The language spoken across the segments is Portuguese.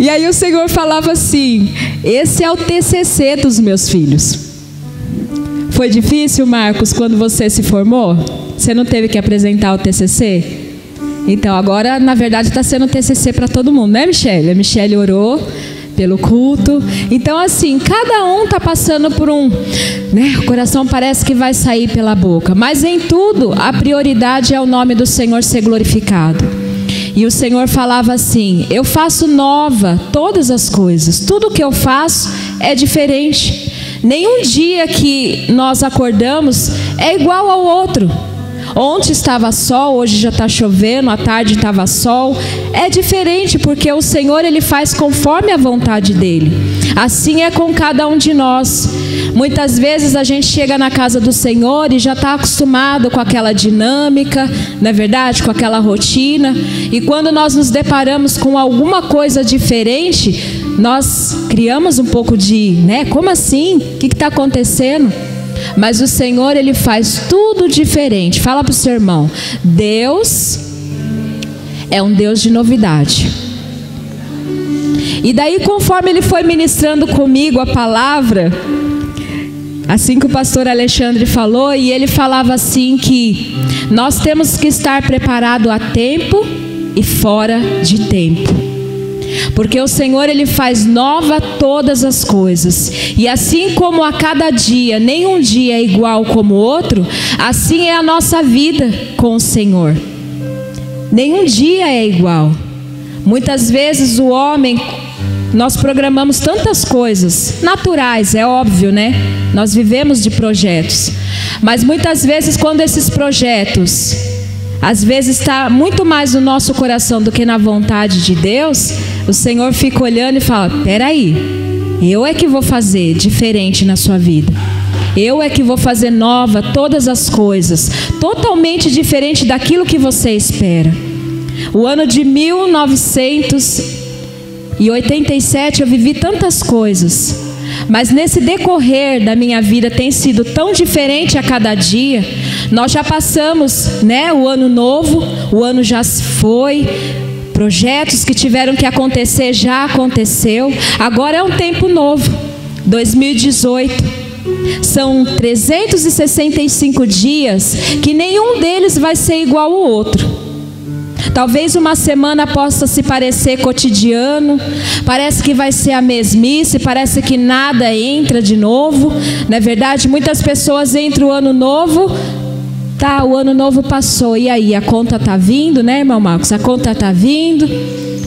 E aí o Senhor falava assim: esse é o TCC dos meus filhos. Foi difícil, Marcos, quando você se formou? Você não teve que apresentar o TCC? Então agora, na verdade, está sendo TCC para todo mundo, né, Michele? A Michele orou pelo culto. Então, assim, cada um está passando por um, né? O coração parece que vai sair pela boca. Mas em tudo, a prioridade é o nome do Senhor ser glorificado. E o Senhor falava assim: eu faço nova todas as coisas. Tudo que eu faço é diferente. Nenhum dia que nós acordamos é igual ao outro. Ontem estava sol, hoje já está chovendo, à tarde estava sol. É diferente porque o Senhor, Ele faz conforme a vontade dEle. Assim é com cada um de nós. Muitas vezes a gente chega na casa do Senhor e já está acostumado com aquela dinâmica, não é verdade? Com aquela rotina. E quando nós nos deparamos com alguma coisa diferente, nós criamos um pouco de, né? Como assim? O que está acontecendo? Mas o Senhor, Ele faz tudo diferente. Fala para o seu irmão: Deus é um Deus de novidade. E daí, conforme Ele foi ministrando comigo a palavra, assim que o pastor Alexandre falou, e ele falava assim que nós temos que estar preparados a tempo e fora de tempo. Porque o Senhor, Ele faz nova todas as coisas. E assim como a cada dia, nenhum dia é igual como o outro, assim é a nossa vida com o Senhor. Nenhum dia é igual. Muitas vezes o homem, nós programamos tantas coisas naturais, é óbvio, né? Nós vivemos de projetos. Mas muitas vezes quando esses projetos, às vezes está muito mais no nosso coração do que na vontade de Deus, o Senhor fica olhando e fala: peraí, eu é que vou fazer diferente na sua vida. Eu é que vou fazer nova todas as coisas, totalmente diferente daquilo que você espera. O ano de 1987 eu vivi tantas coisas, mas nesse decorrer da minha vida tem sido tão diferente a cada dia. Nós já passamos, né, o ano novo, o ano já se foi, projetos que tiveram que acontecer já aconteceu. Agora é um tempo novo, 2018. São 365 dias que nenhum deles vai ser igual ao outro. Talvez uma semana possa se parecer cotidiano, parece que vai ser a mesmice, parece que nada entra de novo. Não é verdade? Muitas pessoas entram o ano novo, tá, o ano novo passou, e aí? A conta está vindo, né, irmão Marcos? A conta está vindo,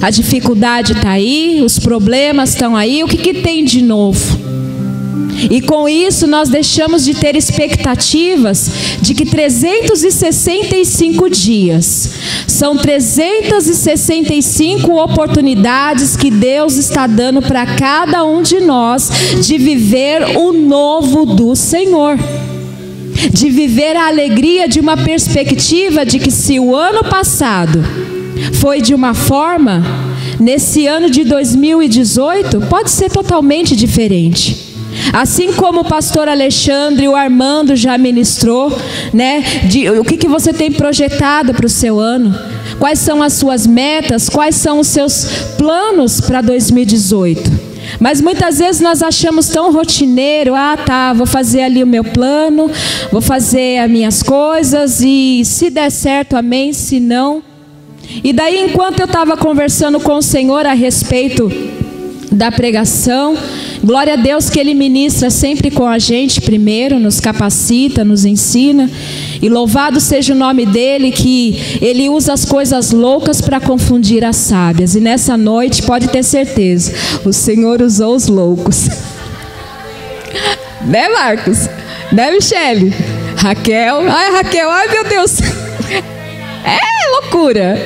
a dificuldade está aí, os problemas estão aí, o que tem de novo? E com isso nós deixamos de ter expectativas de que 365 dias são 365 oportunidades que Deus está dando para cada um de nós de viver o novo do Senhor. De viver a alegria de uma perspectiva de que se o ano passado foi de uma forma, nesse ano de 2018 pode ser totalmente diferente. Assim como o pastor Alexandre e o Armando já ministrou, né, o que você tem projetado para o seu ano, quais são as suas metas, quais são os seus planos para 2018. Mas muitas vezes nós achamos tão rotineiro: vou fazer ali o meu plano, vou fazer as minhas coisas e se der certo, amém, se não. E daí, enquanto eu estava conversando com o Senhor a respeito da pregação, glória a Deus que Ele ministra sempre com a gente primeiro, nos capacita, nos ensina, e louvado seja o nome dEle, que Ele usa as coisas loucas para confundir as sábias. E nessa noite, pode ter certeza, o Senhor usou os loucos. Né, Marcos? Né, Michele? Raquel? Ai, Raquel, ai meu Deus, é loucura.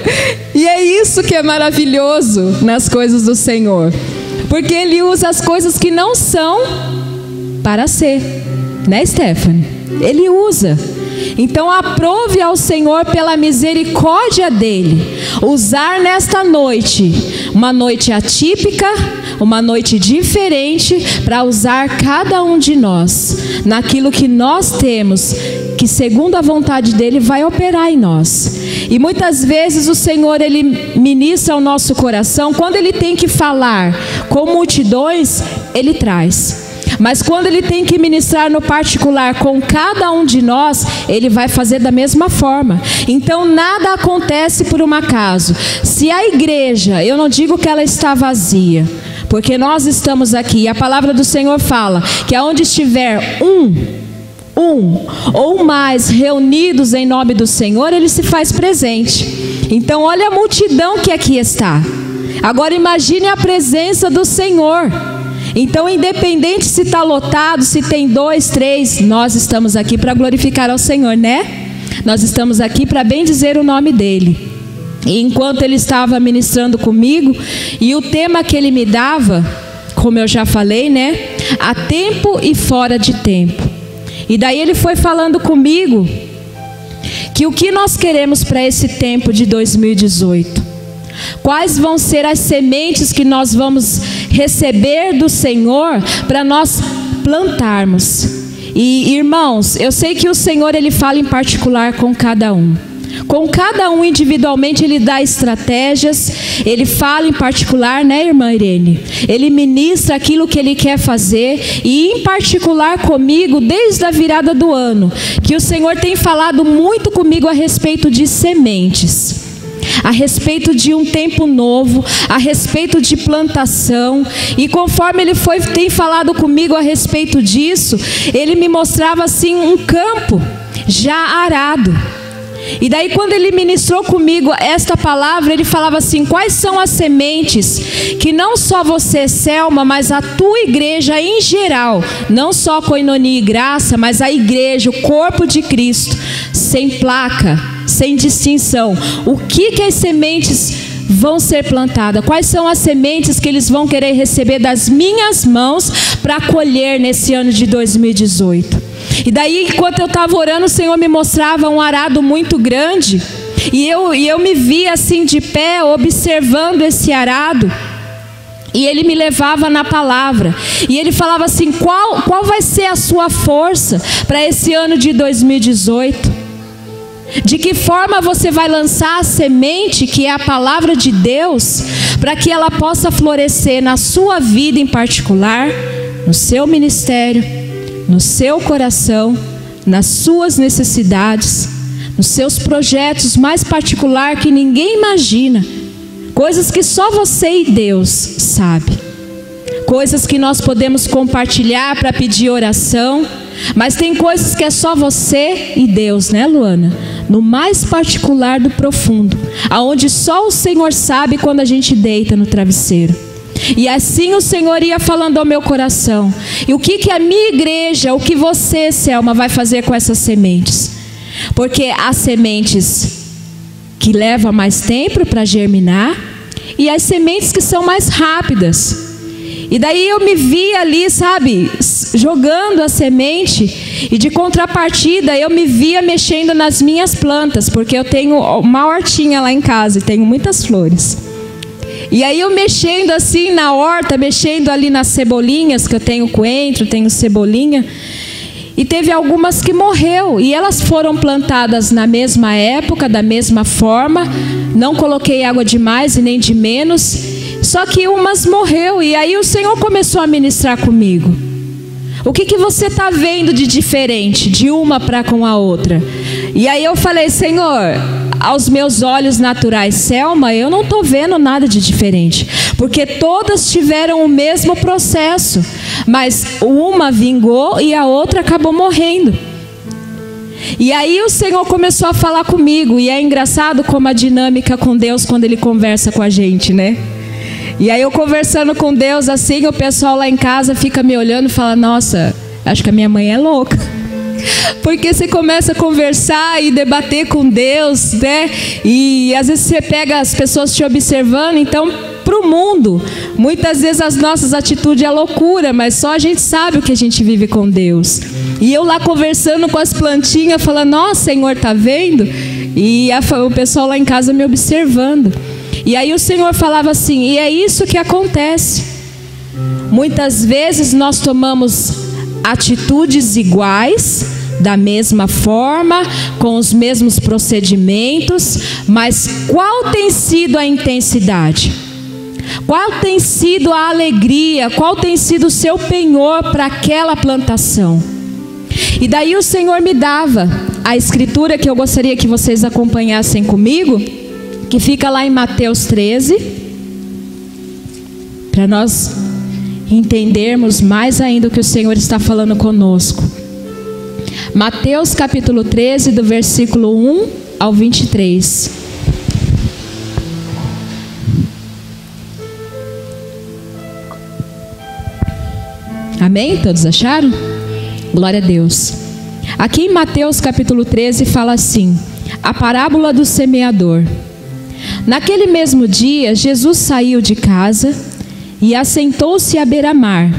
E é isso que é maravilhoso nas coisas do Senhor, porque Ele usa as coisas que não são para ser, né, Stephanie? Ele usa. Então aprove ao Senhor pela misericórdia dele, usar nesta noite, uma noite atípica, uma noite diferente, para usar cada um de nós, naquilo que nós temos, que segundo a vontade dele vai operar em nós. E muitas vezes o Senhor, ele ministra ao nosso coração, quando ele tem que falar com multidões, ele traz. Mas quando ele tem que ministrar no particular com cada um de nós, ele vai fazer da mesma forma. Então nada acontece por um acaso. Se a igreja, eu não digo que ela está vazia, porque nós estamos aqui, a palavra do Senhor fala que aonde estiver um ou mais reunidos em nome do Senhor, ele se faz presente. Então olha a multidão que aqui está. Agora imagine a presença do Senhor. Então, independente se está lotado, se tem 2, 3, nós estamos aqui para glorificar ao Senhor, né? Nós estamos aqui para bendizer o nome dEle. E enquanto Ele estava ministrando comigo, e o tema que Ele me dava, como eu já falei, né? A tempo e fora de tempo. E daí Ele foi falando comigo que o que nós queremos para esse tempo de 2018. Quais vão ser as sementes que nós vamos receber do Senhor para nós plantarmos? E irmãos, eu sei que o Senhor, ele fala em particular com cada um. Com cada um individualmente ele dá estratégias, ele fala em particular, né, irmã Irene? Ele ministra aquilo que ele quer fazer, e em particular comigo desde a virada do ano, que o Senhor tem falado muito comigo a respeito de sementes. A respeito de um tempo novo, a respeito de plantação, e conforme ele tem falado comigo a respeito disso, ele me mostrava assim um campo já arado. E daí quando ele ministrou comigo esta palavra, ele falava assim: quais são as sementes que não só você, Selma, mas a tua igreja em geral, não só Koinonia e Graça, mas a igreja, o corpo de Cristo, sem placa, sem distinção, o que as sementes vão ser plantadas? Quais são as sementes que eles vão querer receber das minhas mãos para colher nesse ano de 2018? E daí, enquanto eu estava orando, o Senhor me mostrava um arado muito grande, e eu me via assim de pé, observando esse arado, e ele me levava na palavra, e ele falava assim: qual vai ser a sua força para esse ano de 2018? De que forma você vai lançar a semente, que é a palavra de Deus, para que ela possa florescer na sua vida em particular, no seu ministério, no seu coração, nas suas necessidades, nos seus projetos mais particular que ninguém imagina, coisas que só você e Deus sabe, coisas que nós podemos compartilhar para pedir oração, mas tem coisas que é só você e Deus, né, Luana? No mais particular do profundo, aonde só o Senhor sabe quando a gente deita no travesseiro. E assim o Senhor ia falando ao meu coração: e o que a minha igreja, o que você, Selma, vai fazer com essas sementes? Porque há sementes que levam mais tempo para germinar, e as sementes que são mais rápidas. E daí eu me vi ali, sabe, jogando a semente, e de contrapartida eu me via mexendo nas minhas plantas, porque eu tenho uma hortinha lá em casa e tenho muitas flores. E aí eu mexendo assim na horta, mexendo ali nas cebolinhas, que eu tenho coentro, tenho cebolinha, e teve algumas que morreu, e elas foram plantadas na mesma época, da mesma forma, não coloquei água de mais e nem de menos, só que umas morreu. E aí o Senhor começou a ministrar comigo: o que você está vendo de diferente de uma para com a outra? E aí eu falei: Senhor, aos meus olhos naturais, Selma, eu não estou vendo nada de diferente, porque todas tiveram o mesmo processo, mas uma vingou e a outra acabou morrendo. E aí o Senhor começou a falar comigo, e é engraçado como a dinâmica com Deus quando Ele conversa com a gente, né? E aí eu conversando com Deus assim, o pessoal lá em casa fica me olhando e fala: nossa, acho que a minha mãe é louca. Porque você começa a conversar e debater com Deus, né? E às vezes você pega as pessoas te observando. Então, para o mundo, muitas vezes as nossas atitudes é loucura, mas só a gente sabe o que a gente vive com Deus. E eu lá conversando com as plantinhas, falando, nossa, Senhor, tá vendo? E o pessoal lá em casa me observando. E aí o Senhor falava assim, e é isso que acontece. Muitas vezes nós tomamos atitudes iguais, da mesma forma, com os mesmos procedimentos, mas qual tem sido a intensidade? Qual tem sido a alegria? Qual tem sido o seu penhor para aquela plantação? E daí o Senhor me dava a escritura que eu gostaria que vocês acompanhassem comigo, que fica lá em Mateus 13, para nós entendermos mais ainda o que o Senhor está falando conosco. Mateus capítulo 13, do versículo 1 ao 23. Amém? Todos acharam? Glória a Deus. Aqui em Mateus capítulo 13 fala assim, a parábola do semeador. Naquele mesmo dia, Jesus saiu de casa e assentou-se à beira-mar.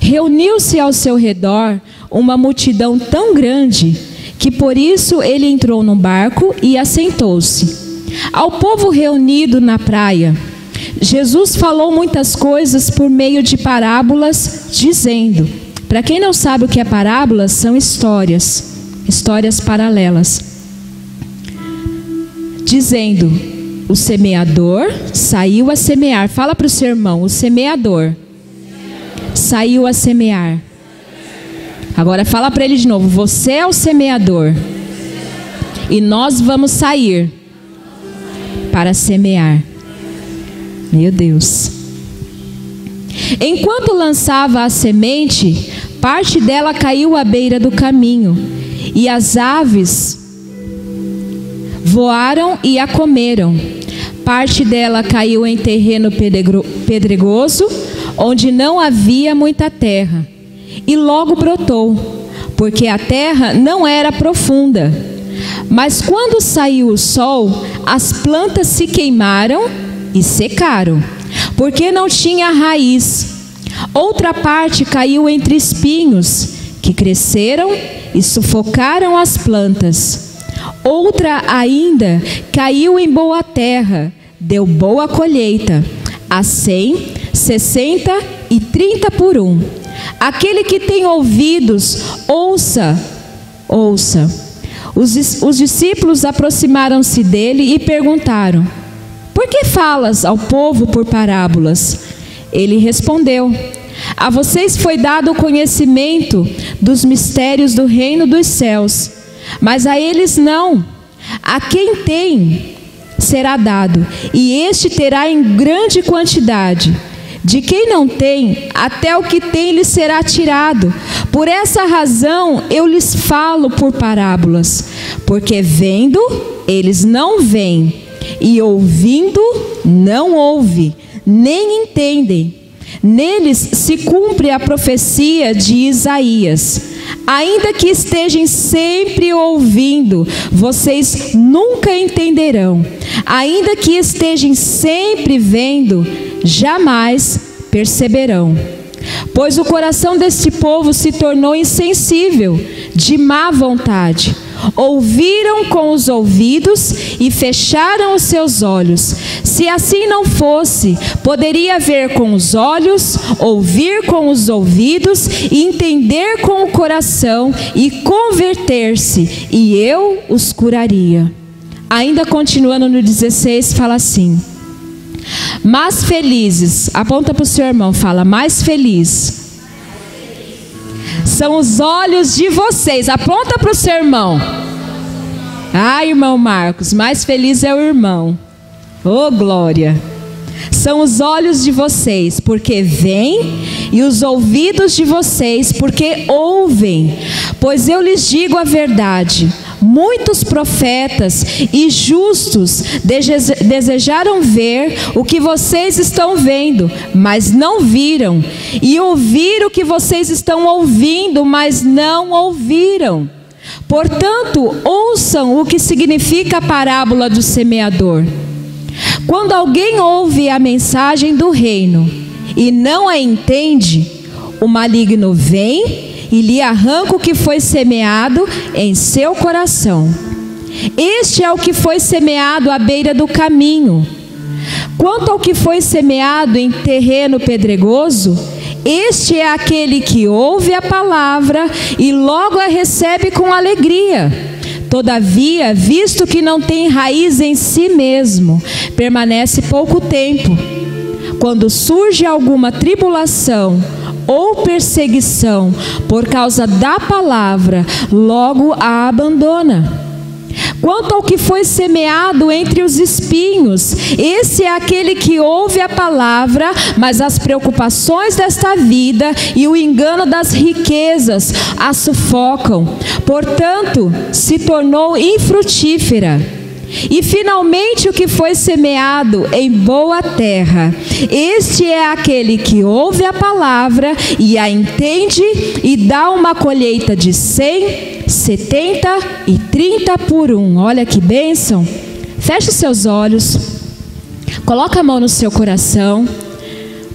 Reuniu-se ao seu redor uma multidão tão grande que por isso ele entrou num barco e assentou-se. Ao povo reunido na praia, Jesus falou muitas coisas por meio de parábolas, dizendo, para quem não sabe o que é parábolas, são histórias paralelas, dizendo, o semeador saiu a semear. Fala para o seu irmão, o semeador saiu a semear. Agora fala para ele de novo, você é o semeador e nós vamos sair para semear. Meu Deus. Enquanto lançava a semente, parte dela caiu à beira do caminho, e as aves voaram e a comeram. Parte dela caiu em terreno pedregoso, onde não havia muita terra, e logo brotou, porque a terra não era profunda. Mas quando saiu o sol, as plantas se queimaram e secaram, porque não tinha raiz. Outra parte caiu entre espinhos, que cresceram e sufocaram as plantas. Outra ainda caiu em boa terra, deu boa colheita, a 100, 60 e 30 por 1. Aquele que tem ouvidos, ouça. Os discípulos aproximaram-se dele e perguntaram, por que falas ao povo por parábolas? Ele respondeu, a vocês foi dado o conhecimento dos mistérios do reino dos céus, mas a eles não. A quem tem será dado, e este terá em grande quantidade. De quem não tem, até o que tem lhe será tirado. Por essa razão eu lhes falo por parábolas, porque vendo, eles não veem, e ouvindo, não ouvem, nem entendem. Neles se cumpre a profecia de Isaías. Ainda que estejam sempre ouvindo, vocês nunca entenderão. Ainda que estejam sempre vendo, jamais perceberão. Pois o coração deste povo se tornou insensível, de má vontade. Ouviram com os ouvidos e fecharam os seus olhos. Se assim não fosse, poderia ver com os olhos, ouvir com os ouvidos, e entender com o coração e converter-se, e eu os curaria. Ainda continuando no 16, fala assim, mas felizes, aponta para o seu irmão, fala, mais feliz são os olhos de vocês, aponta para o seu irmão. Ah, irmão Marcos, mais feliz é o irmão. Oh, glória. São os olhos de vocês, porque veem, e os ouvidos de vocês, porque ouvem. Pois eu lhes digo a verdade, muitos profetas e justos desejaram ver o que vocês estão vendo, mas não viram, e ouvir o que vocês estão ouvindo, mas não ouviram. Portanto, ouçam o que significa a parábola do semeador. Quando alguém ouve a mensagem do reino e não a entende, o maligno vem e lhe arranca o que foi semeado em seu coração. Este é o que foi semeado à beira do caminho. Quanto ao que foi semeado em terreno pedregoso, este é aquele que ouve a palavra e logo a recebe com alegria. Todavia, visto que não tem raiz em si mesmo, permanece pouco tempo. Quando surge alguma tribulação ou perseguição por causa da palavra, logo a abandona. Quanto ao que foi semeado entre os espinhos, esse é aquele que ouve a palavra, mas as preocupações desta vida e o engano das riquezas a sufocam. Portanto, se tornou infrutífera. E finalmente o que foi semeado em boa terra, este é aquele que ouve a palavra e a entende e dá uma colheita de 100, 70 e 30 por 1. Olha que bênção. Feche os seus olhos, coloca a mão no seu coração,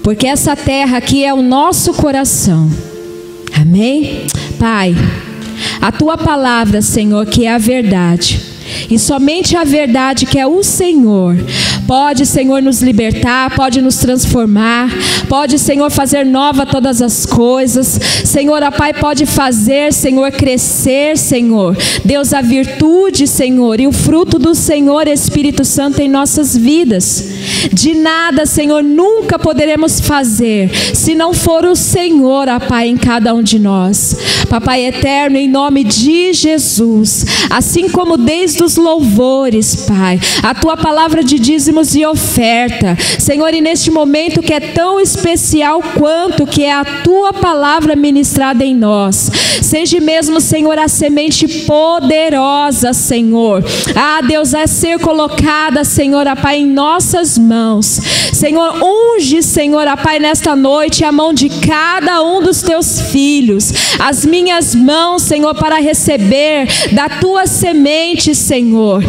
porque essa terra aqui é o nosso coração. Amém? Pai, a tua palavra, Senhor, que é a verdade, e somente a verdade, que é o Senhor, pode, Senhor, nos libertar, pode nos transformar, pode, Senhor, fazer nova todas as coisas. Senhor, ó Pai, pode fazer, Senhor, crescer, Senhor, Deus, a virtude, Senhor, e o fruto do Senhor, Espírito Santo, em nossas vidas. De nada, Senhor, nunca poderemos fazer se não for o Senhor, ó Pai, em cada um de nós. Papai eterno, em nome de Jesus, assim como desde os louvores, Pai, a tua palavra de dízimos e oferta, Senhor, e neste momento que é tão especial quanto que é a tua palavra ministrada em nós, seja mesmo, Senhor, a semente poderosa, Senhor, Deus, a ser colocada, Senhor, ó Pai, em nossas mãos. Senhor, unge, Senhor, ó Pai, nesta noite a mão de cada um dos teus filhos, as minhas mãos, Senhor, para receber da tua semente, Senhor.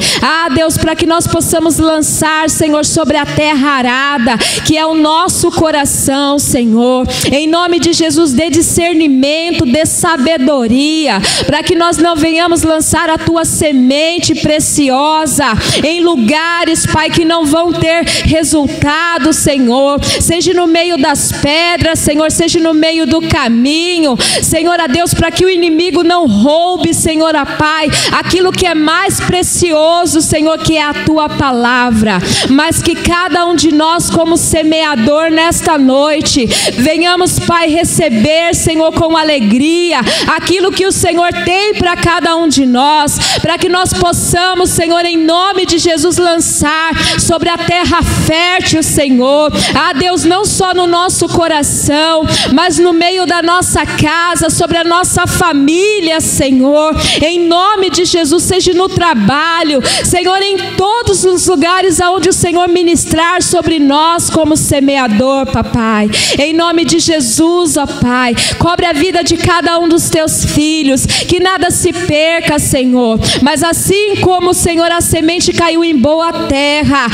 Deus, para que nós possamos lançar, Senhor, sobre a terra arada, que é o nosso coração, Senhor. Em nome de Jesus, dê discernimento, dê sabedoria, para que nós não venhamos lançar a tua semente preciosa em lugares, Pai, que não vão ter resultado, Senhor. Seja no meio das pedras, Senhor, seja no meio do caminho, Senhor, a Deus, para que o inimigo não roube, Senhor, a Pai, aquilo que é mais precioso, Senhor, que é a tua palavra. Mas que cada um de nós, como semeador nesta noite, venhamos, Pai, receber, Senhor, com alegria aquilo que o Senhor tem para cada um de nós, para que nós possamos, Senhor, em nome de Jesus, lançar sobre a terra fértil, Senhor, Deus, não só no nosso coração, mas no meio da nossa casa, sobre a nossa família, Senhor, em nome de Jesus, seja no trabalho, Senhor, em todos os lugares aonde o Senhor ministrar sobre nós como semeador, papai, em nome de Jesus, ó Pai, cobre a vida de cada um dos teus filhos, que nada se perca, Senhor, mas assim como, Senhor, a semente caiu em boa terra,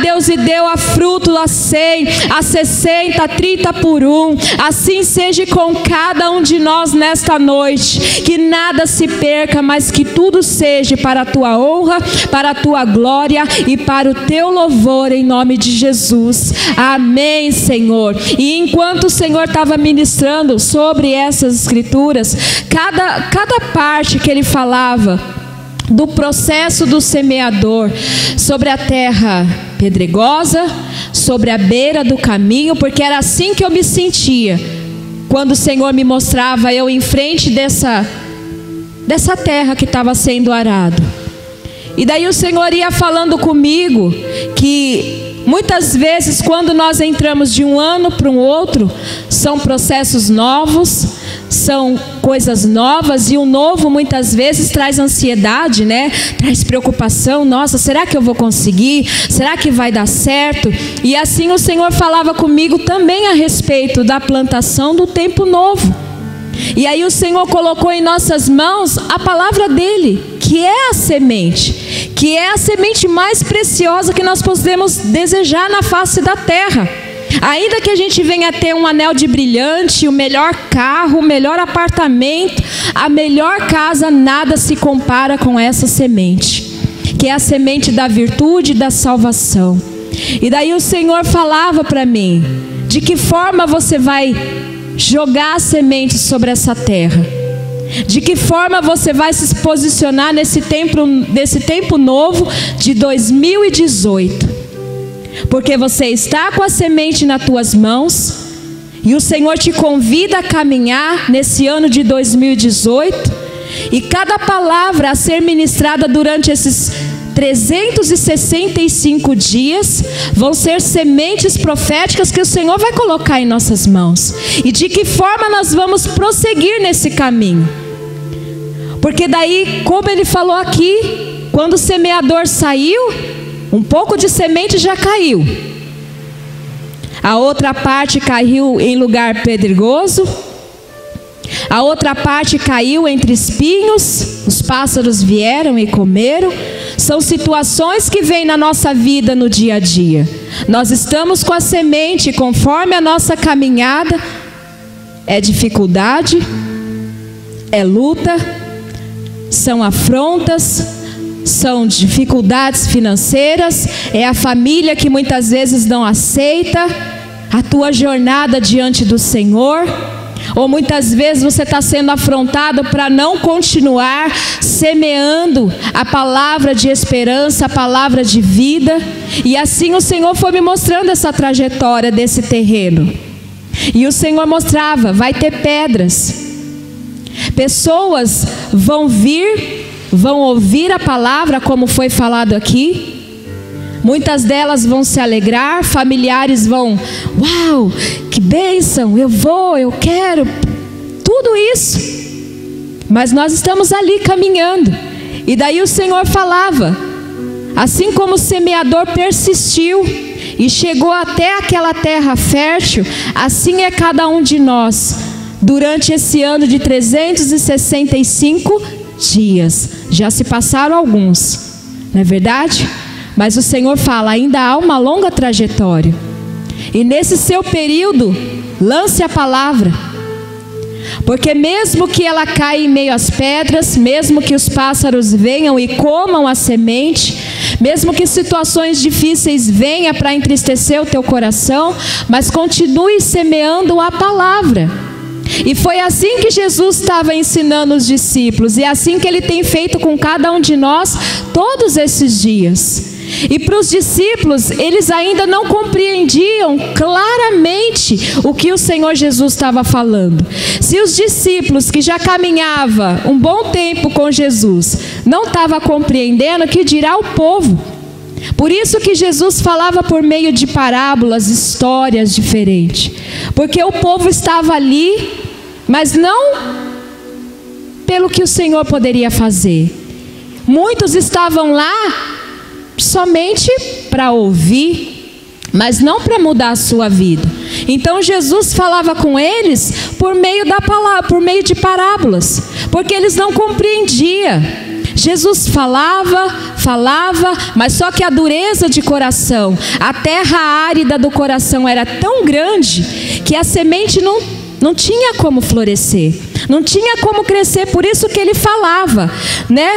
Deus, e deu a fruto a 100, a 60, a 30 por 1, assim seja com cada um de nós nesta noite, que nada se perca, mas que tudo seja para a tua honra, para a tua glória e para o teu louvor, em nome de Jesus. Amém, Senhor. E enquanto o Senhor estava ministrando sobre essas escrituras, cada parte que ele falava do processo do semeador, sobre a terra pedregosa, sobre a beira do caminho, porque era assim que eu me sentia quando o Senhor me mostrava eu em frente dessa terra que estava sendo arado. E daí o Senhor ia falando comigo que muitas vezes, quando nós entramos de um ano para um outro, são processos novos, são coisas novas, e o novo muitas vezes traz ansiedade, né? Traz preocupação. Nossa, será que eu vou conseguir? Será que vai dar certo? E assim o Senhor falava comigo também a respeito da plantação do tempo novo. E aí o Senhor colocou em nossas mãos a palavra dele, que é a semente, que é a semente mais preciosa que nós podemos desejar na face da terra. Ainda que a gente venha ter um anel de brilhante, o melhor carro, o melhor apartamento, a melhor casa, nada se compara com essa semente, que é a semente da virtude e da salvação. E daí o Senhor falava para mim, de que forma você vai jogar a semente sobre essa terra? De que forma você vai se posicionar nesse tempo novo de 2018? Porque você está com a semente nas tuas mãos e o Senhor te convida a caminhar nesse ano de 2018, e cada palavra a ser ministrada durante esses 365 dias vão ser sementes proféticas que o Senhor vai colocar em nossas mãos. E de que forma nós vamos prosseguir nesse caminho? Porque daí, como ele falou aqui, quando o semeador saiu, um pouco de semente já caiu. A outra parte caiu em lugar pedregoso. A outra parte caiu entre espinhos. Os pássaros vieram e comeram. São situações que vêm na nossa vida no dia a dia. Nós estamos com a semente conforme a nossa caminhada. É dificuldade, é luta, são afrontas, são dificuldades financeiras, é a família que muitas vezes não aceita a tua jornada diante do Senhor, ou muitas vezes você está sendo afrontado para não continuar semeando a palavra de esperança, a palavra de vida. E assim o Senhor foi me mostrando essa trajetória desse terreno. E o Senhor mostrava, vai ter pedras. Pessoas vão vir, vão ouvir a palavra como foi falado aqui. Muitas delas vão se alegrar, familiares vão, uau, que bênção, eu vou, eu quero, tudo isso. Mas nós estamos ali caminhando. E daí o Senhor falava, assim como o semeador persistiu e chegou até aquela terra fértil, assim é cada um de nós, durante esse ano de 365 dias. Já se passaram alguns, não é verdade? Mas o Senhor fala, ainda há uma longa trajetória. E nesse seu período, lance a palavra. Porque mesmo que ela caia em meio às pedras, mesmo que os pássaros venham e comam a semente, mesmo que situações difíceis venham para entristecer o teu coração, mas continue semeando a palavra. E foi assim que Jesus estava ensinando os discípulos, e é assim que Ele tem feito com cada um de nós todos esses dias. E para os discípulos, eles ainda não compreendiam claramente o que o Senhor Jesus estava falando. Se os discípulos que já caminhavam um bom tempo com Jesus não estavam compreendendo, que dirá o povo? Por isso que Jesus falava por meio de parábolas, histórias diferentes. Porque o povo estava ali, mas não pelo que o Senhor poderia fazer. Muitos estavam lá somente para ouvir, mas não para mudar a sua vida. Então Jesus falava com eles por meio da palavra, por meio de parábolas, porque eles não compreendiam. Jesus falava, mas só que a dureza de coração, a terra árida do coração era tão grande que a semente não tinha como florescer, não tinha como crescer. Por isso que ele falava, né?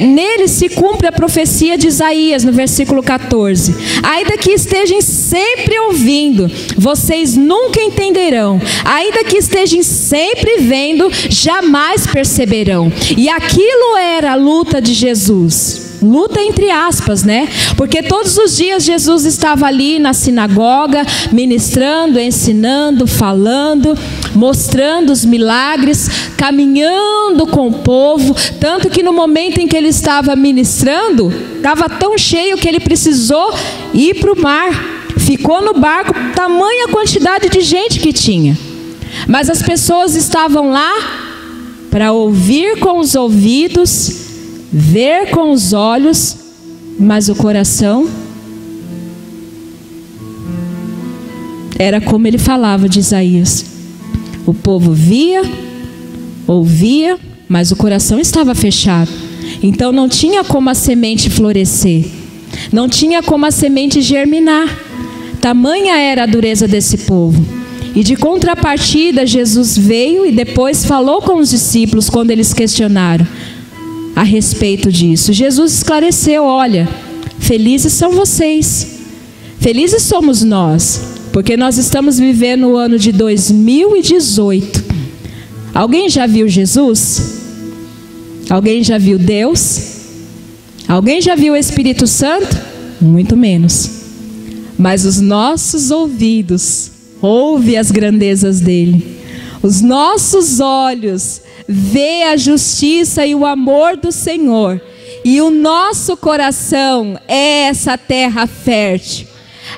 Nele se cumpre a profecia de Isaías, no versículo 14. Ainda que estejam sempre ouvindo, vocês nunca entenderão. Ainda que estejam sempre vendo, jamais perceberão. E aquilo era a luta de Jesus. Luta entre aspas, né? Porque todos os dias Jesus estava ali na sinagoga, ministrando, ensinando, falando, mostrando os milagres, caminhando com o povo. Tanto que no momento em que ele estava ministrando, estava tão cheio que ele precisou ir para o mar. Ficou no barco, tamanha quantidade de gente que tinha. Mas as pessoas estavam lá para ouvir com os ouvidos, ver com os olhos, mas o coração era como ele falava de Isaías. O povo via, ouvia, mas o coração estava fechado. Então não tinha como a semente florescer, não tinha como a semente germinar. tamanha era a dureza desse povo. E de contrapartida, Jesus veio e depois falou com os discípulos quando eles questionaram a respeito disso. Jesus esclareceu: olha, felizes são vocês, felizes somos nós, porque nós estamos vivendo o ano de 2018. Alguém já viu Jesus? Alguém já viu Deus? Alguém já viu o Espírito Santo? Muito menos. Mas os nossos ouvidos ouvem as grandezas dele. Os nossos olhos veem a justiça e o amor do Senhor. E o nosso coração é essa terra fértil,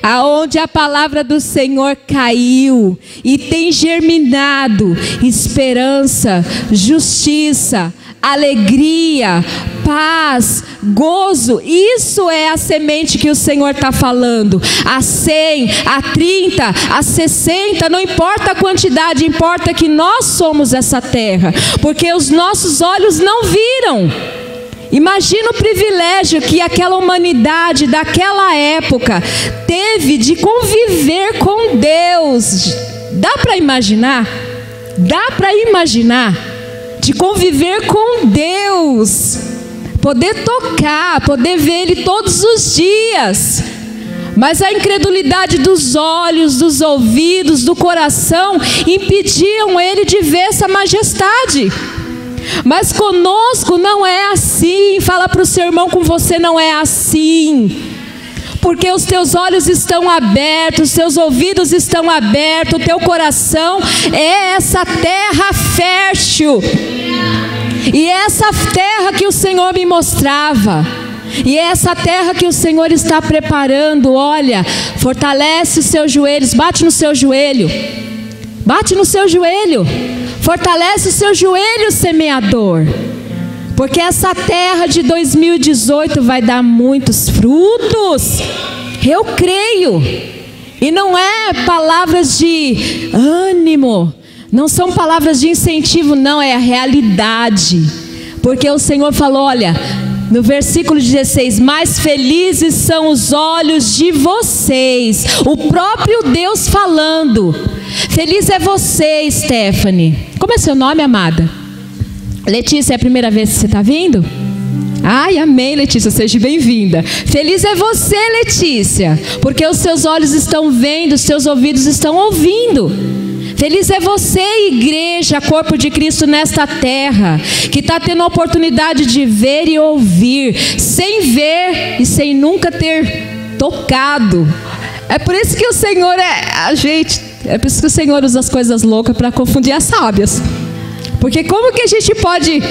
aonde a palavra do Senhor caiu e tem germinado esperança, justiça, alegria, paz, gozo. Isso é a semente que o Senhor está falando. A 100, a 30, a 60, não importa a quantidade, importa que nós somos essa terra, porque os nossos olhos não viram. Imagina o privilégio que aquela humanidade daquela época teve de conviver com Deus. Dá para imaginar? Dá para imaginar? De conviver com Deus, poder tocar, poder ver Ele todos os dias. Mas a incredulidade dos olhos, dos ouvidos, do coração impediam Ele de ver essa majestade. Mas conosco não é assim. Fala para o seu irmão: com você não é assim. Porque os teus olhos estão abertos, os teus ouvidos estão abertos, o teu coração é essa terra fértil. E é essa terra que o Senhor me mostrava. E é essa terra que o Senhor está preparando. Olha, fortalece os seus joelhos, bate no seu joelho. Bate no seu joelho. Fortalece o seu joelho, semeador. Porque essa terra de 2018 vai dar muitos frutos. Eu creio. E não é palavras de ânimo, não são palavras de incentivo, não, é a realidade. Porque o Senhor falou, olha, no versículo 16: mais felizes são os olhos de vocês. O próprio Deus falando. Feliz é você, Stephanie. Como é seu nome, amada? Letícia, é a primeira vez que você está vindo? Ai, amém, Letícia, seja bem-vinda. Feliz é você, Letícia, porque os seus olhos estão vendo, os seus ouvidos estão ouvindo. Feliz é você, igreja, corpo de Cristo nesta terra, que está tendo a oportunidade de ver e ouvir, sem ver e sem nunca ter tocado. É por isso que o Senhor é por isso que o Senhor usa as coisas loucas para confundir as sábias. Porque como que a gente pode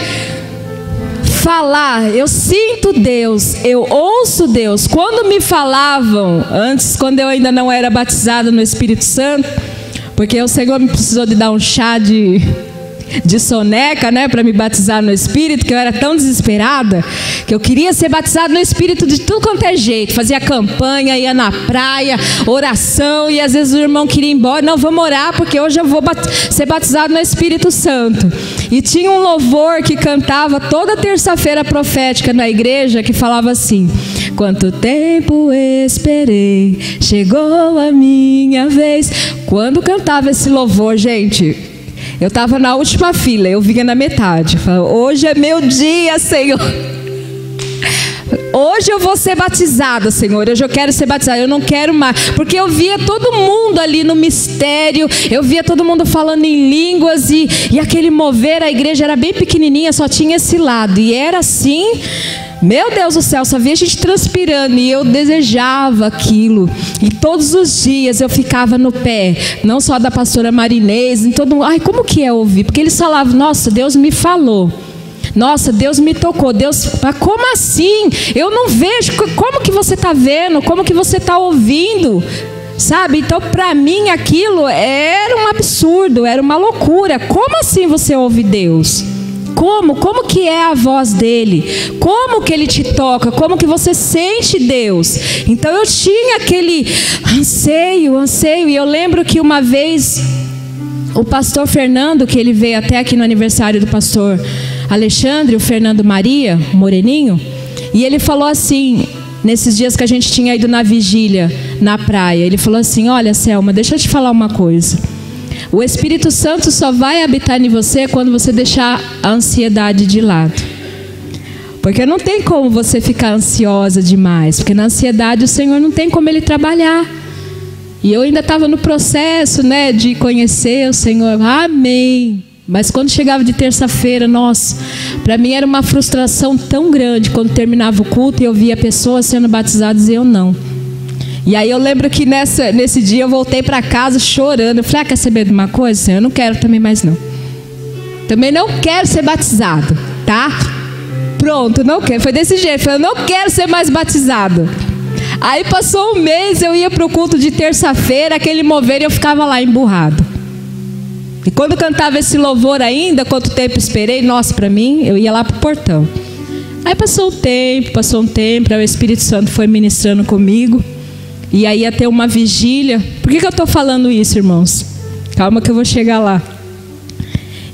falar, eu sinto Deus, eu ouço Deus? Quando me falavam, antes, quando eu ainda não era batizada no Espírito Santo, porque o Senhor me precisou de dar um chá de soneca, né, para me batizar no Espírito, que eu era tão desesperada, que eu queria ser batizada no Espírito de tudo quanto é jeito. Fazia campanha, ia na praia, oração, e às vezes o irmão queria ir embora. Não, vamos orar, porque hoje eu vou ser batizado no Espírito Santo. E tinha um louvor que cantava toda terça-feira profética na igreja, que falava assim: quanto tempo esperei, chegou a minha vez. Quando cantava esse louvor, gente, eu estava na última fila, eu vinha na metade. Falava, hoje é meu dia, Senhor. Hoje eu vou ser batizada, Senhor. Hoje eu quero ser batizada, eu não quero mais. Porque eu via todo mundo ali no mistério, eu via todo mundo falando em línguas, e aquele mover, a igreja era bem pequenininha, só tinha esse lado. E era assim, meu Deus do céu, só via a gente transpirando, e eu desejava aquilo. E todos os dias eu ficava no pé, não só da pastora Marinês, em todo mundo. Ai, como que é ouvir? Porque eles falavam, nossa, Deus me falou. Nossa, Deus me tocou. Deus, mas como assim? Eu não vejo. Como que você está vendo? Como que você está ouvindo? Sabe? Então, para mim, aquilo era um absurdo, era uma loucura. Como assim você ouve Deus? Como? Como que é a voz dele? Como que ele te toca? Como que você sente Deus? Então eu tinha aquele anseio. E eu lembro que uma vez o pastor Fernando, que ele veio até aqui no aniversário do pastor Alexandre, o Fernando Maria, o moreninho, e ele falou assim: nesses dias que a gente tinha ido na vigília na praia. Ele falou assim: olha, Selma, deixa eu te falar uma coisa. O Espírito Santo só vai habitar em você quando você deixar a ansiedade de lado. Porque não tem como você ficar ansiosa demais, porque na ansiedade o Senhor não tem como Ele trabalhar. E eu ainda estava no processo, né, de conhecer o Senhor. Amém. Mas quando chegava de terça-feira, nossa, para mim era uma frustração tão grande quando terminava o culto e eu via pessoas sendo batizadas e eu não. E aí eu lembro que nesse dia eu voltei para casa chorando. Eu falei: quer saber de uma coisa, Senhor? Eu não quero também mais não. Também não quero ser batizado, tá? Pronto, não quero. Foi desse jeito. Eu falei: eu não quero ser mais batizado. Aí passou um mês, eu ia para o culto de terça-feira, aquele mover, e eu ficava lá emburrado. E quando cantava esse louvor ainda, quanto tempo esperei, nossa, para mim, eu ia lá para o portão. Aí passou um tempo, aí o Espírito Santo foi ministrando comigo. E aí ia ter uma vigília. Por que eu estou falando isso, irmãos? Calma que eu vou chegar lá.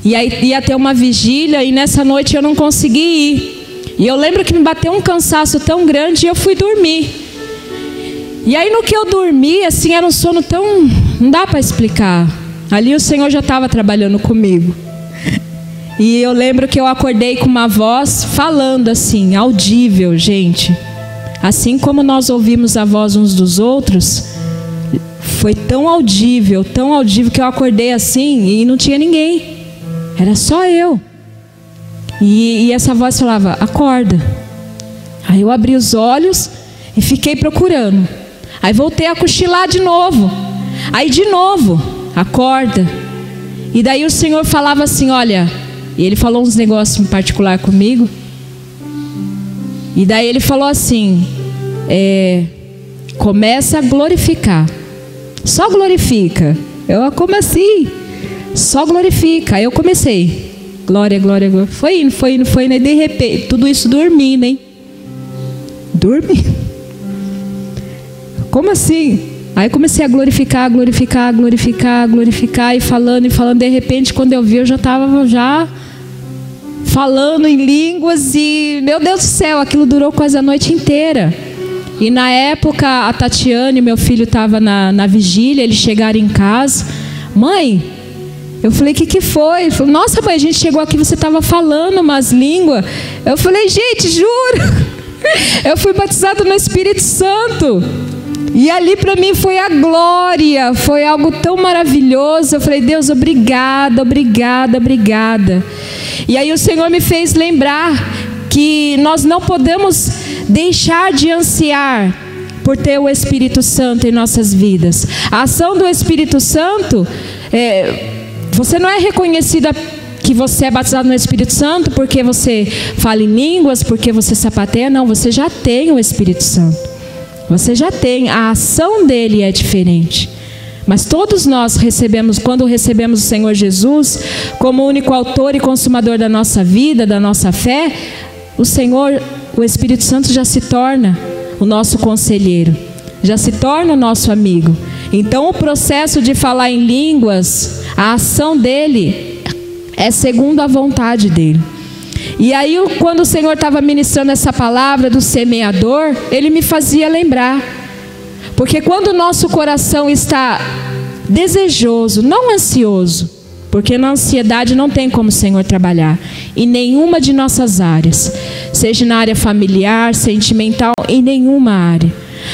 E aí ia ter uma vigília e nessa noite eu não consegui ir. E eu lembro que me bateu um cansaço tão grande e eu fui dormir. E aí no que eu dormi, assim, era um sono tão... não dá para explicar. Ali o Senhor já estava trabalhando comigo. E eu lembro que eu acordei com uma voz falando assim, audível, gente. Assim como nós ouvimos a voz uns dos outros, foi tão audível que eu acordei assim e não tinha ninguém. Era só eu. E essa voz falava: acorda. Aí eu abri os olhos e fiquei procurando. Aí voltei a cochilar de novo. Aí de novo, acorda. E daí o Senhor falava assim, olha, e Ele falou uns negócios em particular comigo. E daí Ele falou assim, começa a glorificar. Só glorifica. Eu, como assim? Só glorifica. Aí eu comecei. Glória, glória, glória. Foi indo. E de repente, tudo isso dormindo, hein? Dormindo. Como assim? Aí comecei a glorificar, e falando. De repente, quando eu vi, eu já estava falando em línguas. E, meu Deus do céu, aquilo durou quase a noite inteira. E na época, a Tatiane, meu filho, estava na vigília. Eles chegaram em casa. Mãe, eu falei, o que foi? Ele falou, nossa, mãe, a gente chegou aqui, você estava falando umas línguas. Eu falei, gente, juro. Eu fui batizado no Espírito Santo. E ali para mim foi a glória, foi algo tão maravilhoso. Eu falei, Deus, obrigada. E aí o Senhor me fez lembrar que nós não podemos deixar de ansiar por ter o Espírito Santo em nossas vidas. A ação do Espírito Santo, você não é reconhecida que você é batizado no Espírito Santo porque você fala em línguas, porque você sapateia. Não, você já tem o Espírito Santo. Você já tem, a ação dele é diferente. Mas todos nós recebemos, quando recebemos o Senhor Jesus como único autor e consumador da nossa vida, da nossa fé, o Senhor, o Espírito Santo já se torna o nosso conselheiro, já se torna o nosso amigo. Então o processo de falar em línguas, a ação dele é segundo a vontade dele. E aí, quando o Senhor estava ministrando essa palavra do semeador, Ele me fazia lembrar. Porque quando o nosso coração está desejoso, não ansioso, porque na ansiedade não tem como o Senhor trabalhar, em nenhuma de nossas áreas, seja na área familiar, sentimental, em nenhuma área.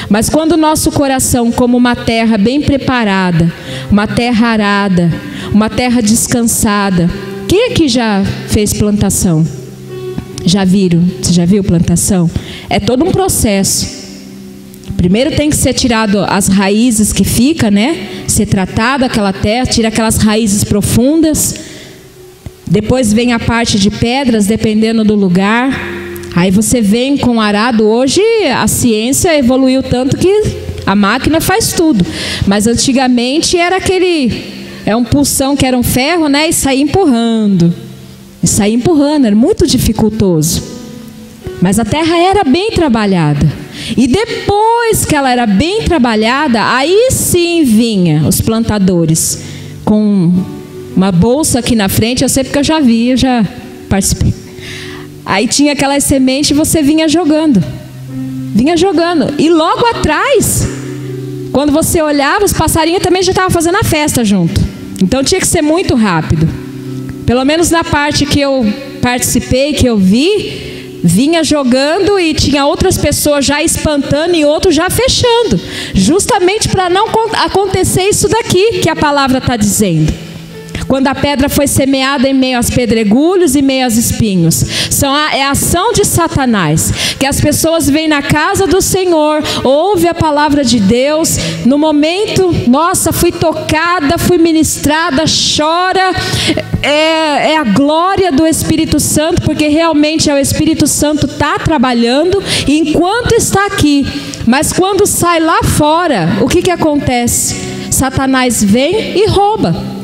Mas quando o nosso coração, como uma terra bem preparada, uma terra arada, uma terra descansada. Quem aqui já fez plantação? Já viram? Você já viu plantação? É todo um processo. Primeiro tem que ser tirado as raízes que ficam, né? Ser tratada aquela terra, tira aquelas raízes profundas. Depois vem a parte de pedras, dependendo do lugar. Aí você vem com arado. Hoje a ciência evoluiu tanto que a máquina faz tudo. Mas antigamente era um pulsão que era um ferro, né? E saía empurrando. Era muito dificultoso. Mas a terra era bem trabalhada. E depois que ela era bem trabalhada, aí sim vinha os plantadores com uma bolsa aqui na frente. Eu sei porque eu já vi, eu já participei. Aí tinha aquelas sementes e você vinha jogando. Vinha jogando. E logo atrás, quando você olhava, os passarinhos também já estavam fazendo a festa junto. Então tinha que ser muito rápido. Pelo menos na parte que eu participei, que eu vi, vinha jogando e tinha outras pessoas já espantando e outros já fechando. Justamente para não acontecer isso daqui que a palavra está dizendo. Quando a pedra foi semeada em meio aos pedregulhos e meio aos espinhos. É a ação de Satanás. Que as pessoas vêm na casa do Senhor, ouvem a palavra de Deus. No momento, nossa, fui tocada, fui ministrada, chora. É a glória do Espírito Santo, porque realmente é o Espírito Santo está trabalhando enquanto está aqui. Mas quando sai lá fora, o que acontece? Satanás vem e rouba.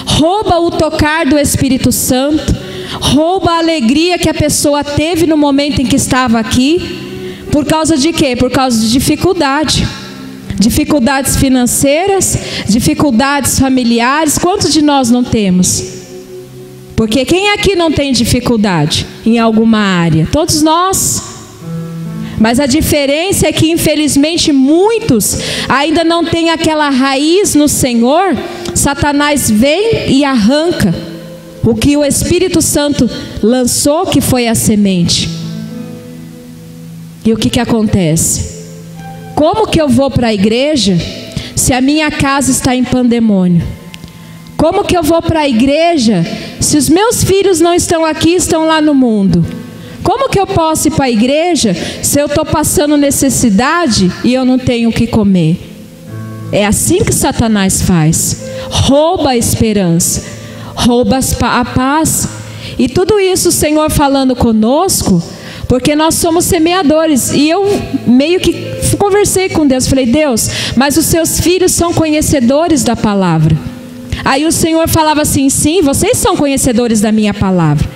Rouba o tocar do Espírito Santo, rouba a alegria que a pessoa teve no momento em que estava aqui. Por causa de quê? Por causa de dificuldade. Dificuldades financeiras, dificuldades familiares. Quantos de nós não temos? Porque quem aqui não tem dificuldade em alguma área? Todos nós. Mas a diferença é que infelizmente muitos ainda não têm aquela raiz no Senhor. Satanás vem e arranca o que o Espírito Santo lançou, que foi a semente. E o que acontece? Como que eu vou para a igreja se a minha casa está em pandemônio? Como que eu vou para a igreja se os meus filhos não estão aqui, estão lá no mundo? Como que eu posso ir para a igreja se eu estou passando necessidade e eu não tenho o que comer? É assim que Satanás faz. Rouba a esperança, rouba a paz. E tudo isso o Senhor falando conosco, porque nós somos semeadores. E eu meio que conversei com Deus, falei: Deus, mas os seus filhos são conhecedores da palavra. Aí o Senhor falava assim: sim, vocês são conhecedores da minha palavra.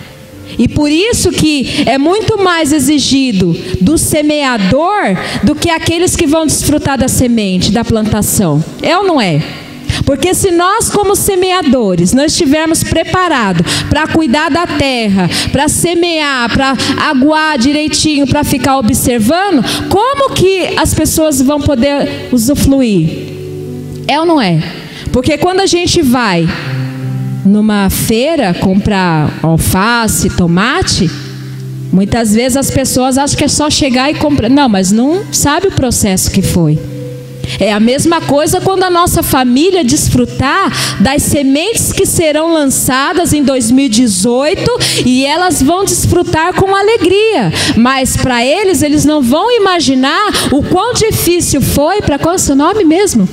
E por isso que é muito mais exigido do semeador do que aqueles que vão desfrutar da semente, da plantação. É ou não é? Porque se nós como semeadores não estivermos preparados para cuidar da terra, para semear, para aguar direitinho, para ficar observando, como que as pessoas vão poder usufruir? É ou não é? Porque quando a gente vai numa feira comprar alface, tomate, muitas vezes as pessoas acham que é só chegar e comprar. Não, mas não sabe o processo que foi. É a mesma coisa quando a nossa família desfrutar das sementes que serão lançadas em 2018 e elas vão desfrutar com alegria. Mas para eles não vão imaginar o quão difícil foi. Para qual é o seu nome mesmo?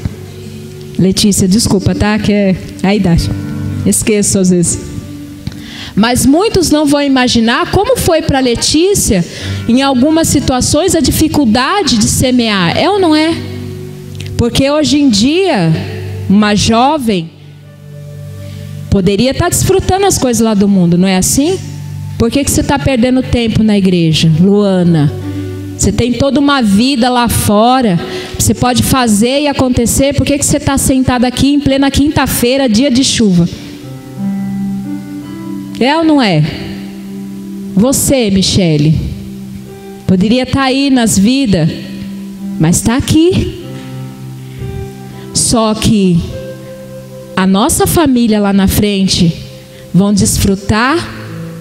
Letícia, desculpa, tá? Que é a idade. Esqueço às vezes. Mas muitos não vão imaginar como foi para Letícia, em algumas situações, a dificuldade de semear. É ou não é? Porque hoje em dia, uma jovem poderia estar desfrutando as coisas lá do mundo, não é assim? Por que você está perdendo tempo na igreja, Luana? Você tem toda uma vida lá fora, você pode fazer e acontecer. Por que você está sentada aqui em plena quinta-feira, dia de chuva? É ou não é? Você, Michele, poderia estar aí nas vidas, mas está aqui. Só que a nossa família lá na frente vão desfrutar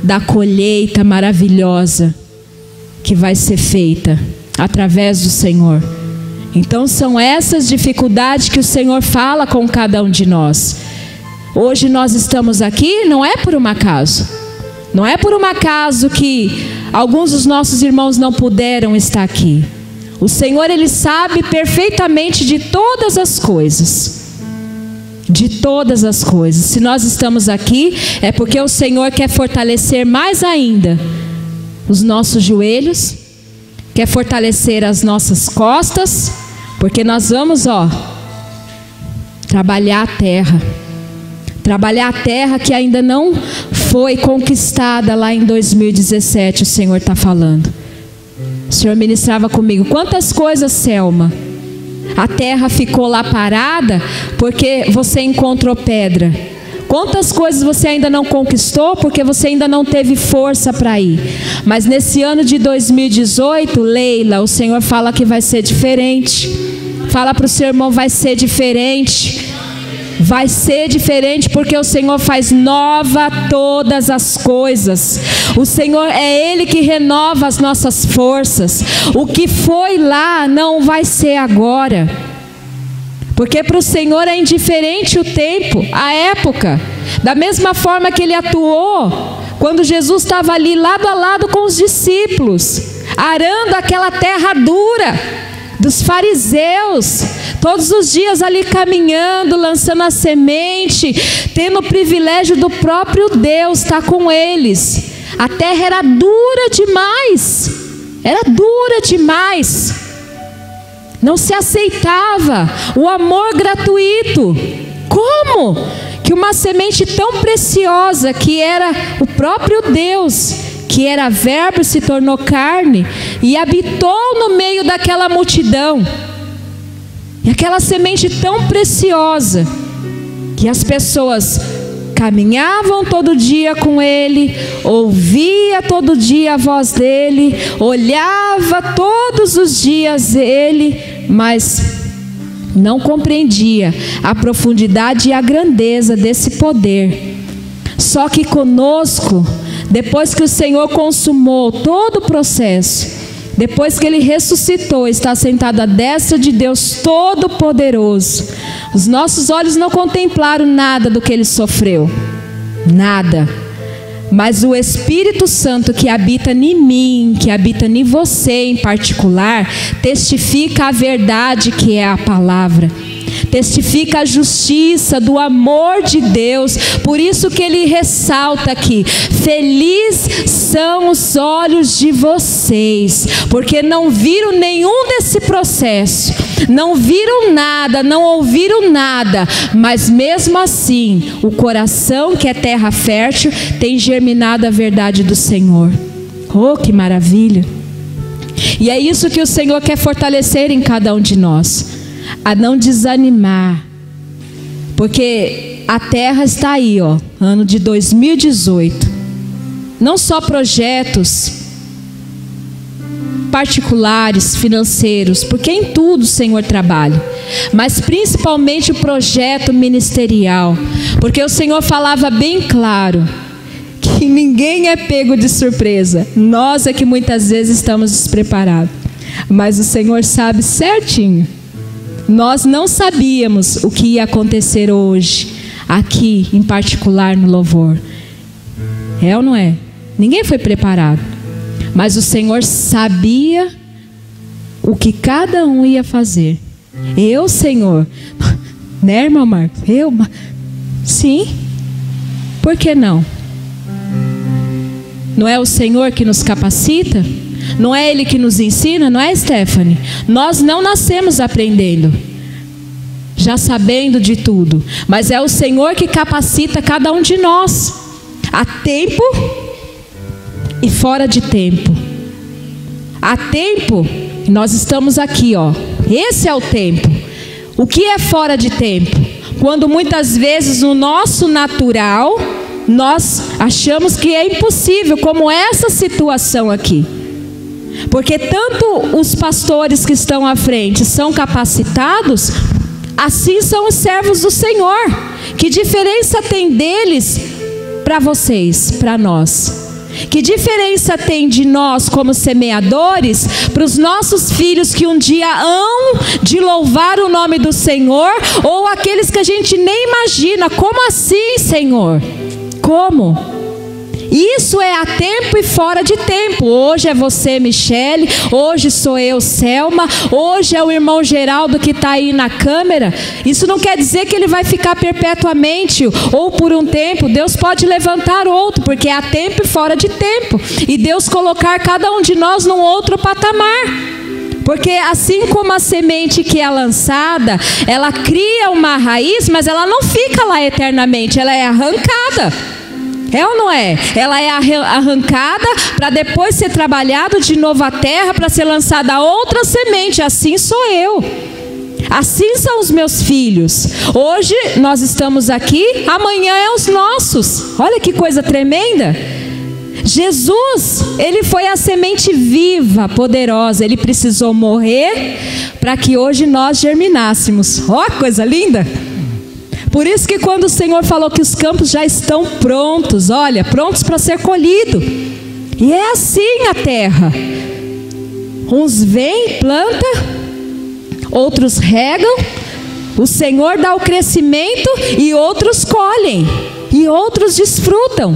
da colheita maravilhosa que vai ser feita através do Senhor. Então são essas dificuldades que o Senhor fala com cada um de nós. Hoje nós estamos aqui, não é por um acaso. Não é por um acaso que alguns dos nossos irmãos não puderam estar aqui. O Senhor, Ele sabe perfeitamente de todas as coisas. De todas as coisas. Se nós estamos aqui, é porque o Senhor quer fortalecer mais ainda os nossos joelhos, quer fortalecer as nossas costas, porque nós vamos, trabalhar a terra. Trabalhar a terra que ainda não foi conquistada lá em 2017, o Senhor está falando. O Senhor ministrava comigo. Quantas coisas, Selma? A terra ficou lá parada porque você encontrou pedra. Quantas coisas você ainda não conquistou porque você ainda não teve força para ir. Mas nesse ano de 2018, Leila, o Senhor fala que vai ser diferente. Fala para o seu irmão, vai ser diferente. Vai ser diferente porque o Senhor faz nova todas as coisas. O Senhor é Ele que renova as nossas forças. O que foi lá não vai ser agora. Porque para o Senhor é indiferente o tempo, a época. Da mesma forma que Ele atuou quando Jesus estava ali lado a lado com os discípulos, arando aquela terra dura dos fariseus, todos os dias ali caminhando, lançando a semente, tendo o privilégio do próprio Deus estar com eles. A terra era dura demais, não se aceitava o amor gratuito. Como que uma semente tão preciosa, que era o próprio Deus, que era verbo, se tornou carne e habitou no meio daquela multidão, e aquela semente tão preciosa, que as pessoas caminhavam todo dia com Ele, ouvia todo dia a voz dEle, olhava todos os dias Ele, mas não compreendia a profundidade e a grandeza desse poder. Só que conosco, depois que o Senhor consumou todo o processo, depois que Ele ressuscitou, está sentado à destra de Deus Todo-Poderoso, os nossos olhos não contemplaram nada do que Ele sofreu, nada. Mas o Espírito Santo que habita em mim, que habita em você em particular, testifica a verdade que é a palavra. Testifica a justiça do amor de Deus. Por isso que ele ressalta aqui: feliz são os olhos de vocês, porque não viram nenhum desse processo, não viram nada, não ouviram nada, mas mesmo assim o coração, que é terra fértil, tem germinado a verdade do Senhor. Oh, que maravilha! E é isso que o Senhor quer fortalecer em cada um de nós, a não desanimar, porque a terra está aí, ó, ano de 2018, não só projetos particulares, financeiros, porque em tudo o Senhor trabalha, mas principalmente o projeto ministerial, porque o Senhor falava bem claro que ninguém é pego de surpresa, nós é que muitas vezes estamos despreparados, mas o Senhor sabe certinho. Nós não sabíamos o que ia acontecer hoje, aqui em particular no louvor. É ou não é? Ninguém foi preparado. Mas o Senhor sabia o que cada um ia fazer. Eu, Senhor, né, irmão Marcos? Sim. Por que não? Não é o Senhor que nos capacita? Não é Ele que nos ensina? Não é, Stephanie? Nós não nascemos aprendendo, já sabendo de tudo, mas é o Senhor que capacita cada um de nós, a tempo e fora de tempo. A tempo, nós estamos aqui, ó. Esse é o tempo. O que é fora de tempo? Quando muitas vezes no nosso natural nós achamos que é impossível, como essa situação aqui. Porque tanto os pastores que estão à frente são capacitados, assim são os servos do Senhor. Que diferença tem deles para vocês, para nós? Que diferença tem de nós como semeadores para os nossos filhos que um dia hão de louvar o nome do Senhor, ou aqueles que a gente nem imagina? Como assim, Senhor? Como? Isso é a tempo e fora de tempo. Hoje é você, Michele. Hoje sou eu, Selma. Hoje é o irmão Geraldo que está aí na câmera. Isso não quer dizer que ele vai ficar perpetuamente ou por um tempo. Deus pode levantar outro, porque é a tempo e fora de tempo. E Deus colocar cada um de nós num outro patamar. Porque assim como a semente que é lançada, ela cria uma raiz, mas ela não fica lá eternamente. Ela é arrancada. É ou não é? Ela é arrancada para depois ser trabalhado de novo a terra, para ser lançada outra semente. Assim sou eu. Assim são os meus filhos. Hoje nós estamos aqui, amanhã é os nossos. Olha que coisa tremenda. Jesus, ele foi a semente viva, poderosa. Ele precisou morrer para que hoje nós germinássemos. Ó, coisa linda. Por isso que quando o Senhor falou que os campos já estão prontos, olha, prontos para ser colhido. E é assim a terra. Uns vêm, planta, outros regam, o Senhor dá o crescimento e outros colhem, e outros desfrutam.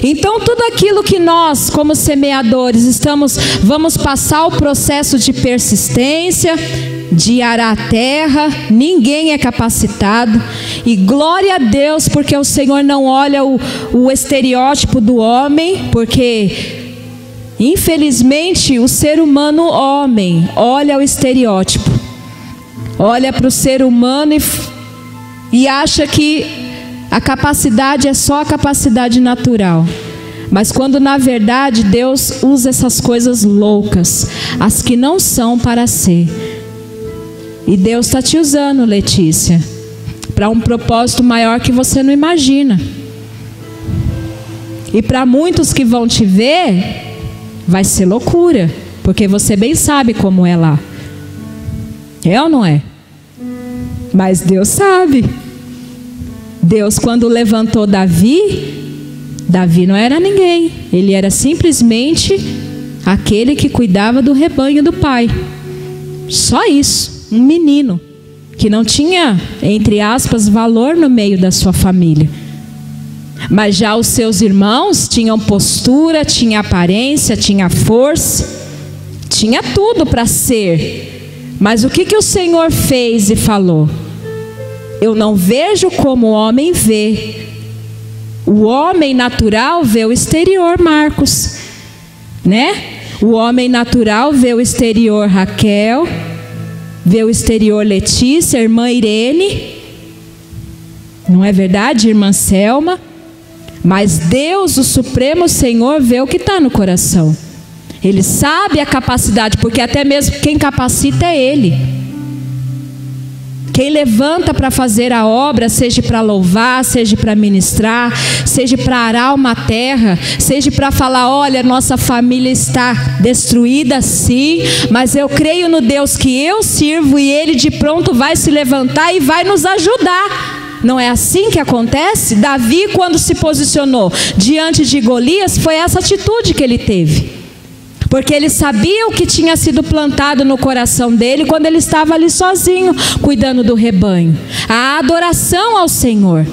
Então tudo aquilo que nós, como semeadores, vamos passar o processo de persistência, de arar a terra, ninguém é capacitado, e glória a Deus, porque o Senhor não olha o estereótipo do homem, porque infelizmente o ser humano homem olha o estereótipo, olha para o ser humano e acha que a capacidade é só a capacidade natural. Mas quando na verdade Deus usa essas coisas loucas, as que não são para ser. E Deus está te usando, Letícia, para um propósito maior que você não imagina. E para muitos que vão te ver, vai ser loucura, porque você bem sabe como é lá. É ou não é? Mas Deus sabe. Deus, quando levantou Davi, Davi não era ninguém. Ele era simplesmente aquele que cuidava do rebanho do pai. Só isso. Um menino que não tinha, entre aspas, valor no meio da sua família. Mas já os seus irmãos tinham postura, tinha aparência, tinha força, tinha tudo para ser. Mas o que o Senhor fez e falou? Eu não vejo como o homem vê. O homem natural vê o exterior, Marcos, né? O homem natural vê o exterior, Raquel, vê o exterior, Letícia, irmã Irene, não é verdade, irmã Selma? Mas Deus, o Supremo Senhor, vê o que está no coração. Ele sabe a capacidade, porque até mesmo quem capacita é Ele. Quem levanta para fazer a obra, seja para louvar, seja para ministrar, seja para arar uma terra, seja para falar, olha, nossa família está destruída sim, mas eu creio no Deus que eu sirvo e Ele de pronto vai se levantar e vai nos ajudar. Não é assim que acontece? Davi, quando se posicionou diante de Golias, foi essa atitude que ele teve. Porque ele sabia o que tinha sido plantado no coração dele quando ele estava ali sozinho, cuidando do rebanho. A adoração ao Senhor.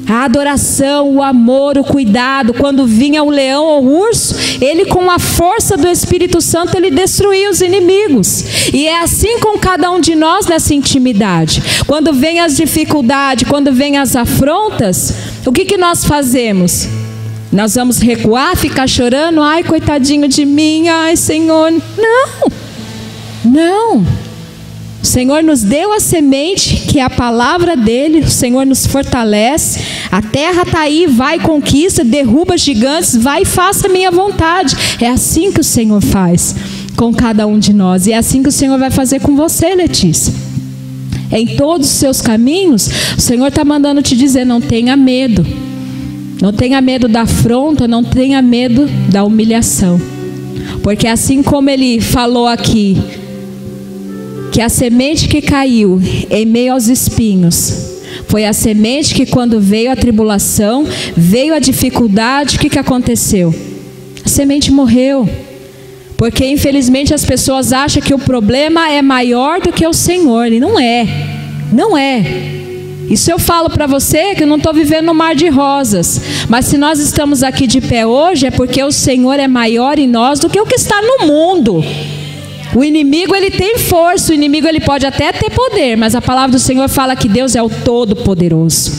A adoração, o amor, o cuidado. Quando vinha o leão ou o urso, ele com a força do Espírito Santo, ele destruía os inimigos. E é assim com cada um de nós nessa intimidade. Quando vem as dificuldades, quando vem as afrontas, o que nós fazemos? Nós vamos recuar, ficar chorando, ai coitadinho de mim, ai Senhor. Não, não. O Senhor nos deu a semente, que é a palavra dele, o Senhor nos fortalece, a terra está aí, vai, conquista, derruba gigantes, vai e faça a minha vontade. É assim que o Senhor faz com cada um de nós, e é assim que o Senhor vai fazer com você, Letícia. Em todos os seus caminhos, o Senhor está mandando te dizer, não tenha medo. Não tenha medo da afronta, não tenha medo da humilhação. Porque assim como ele falou aqui, que a semente que caiu em meio aos espinhos, foi a semente que quando veio a tribulação, veio a dificuldade, o que aconteceu? A semente morreu. Porque infelizmente as pessoas acham que o problema é maior do que o Senhor, e não é. Não é. Isso eu falo para você que eu não estou vivendo no mar de rosas. Mas se nós estamos aqui de pé hoje, é porque o Senhor é maior em nós do que o que está no mundo. O inimigo, ele tem força, o inimigo, ele pode até ter poder, mas a palavra do Senhor fala que Deus é o Todo-Poderoso.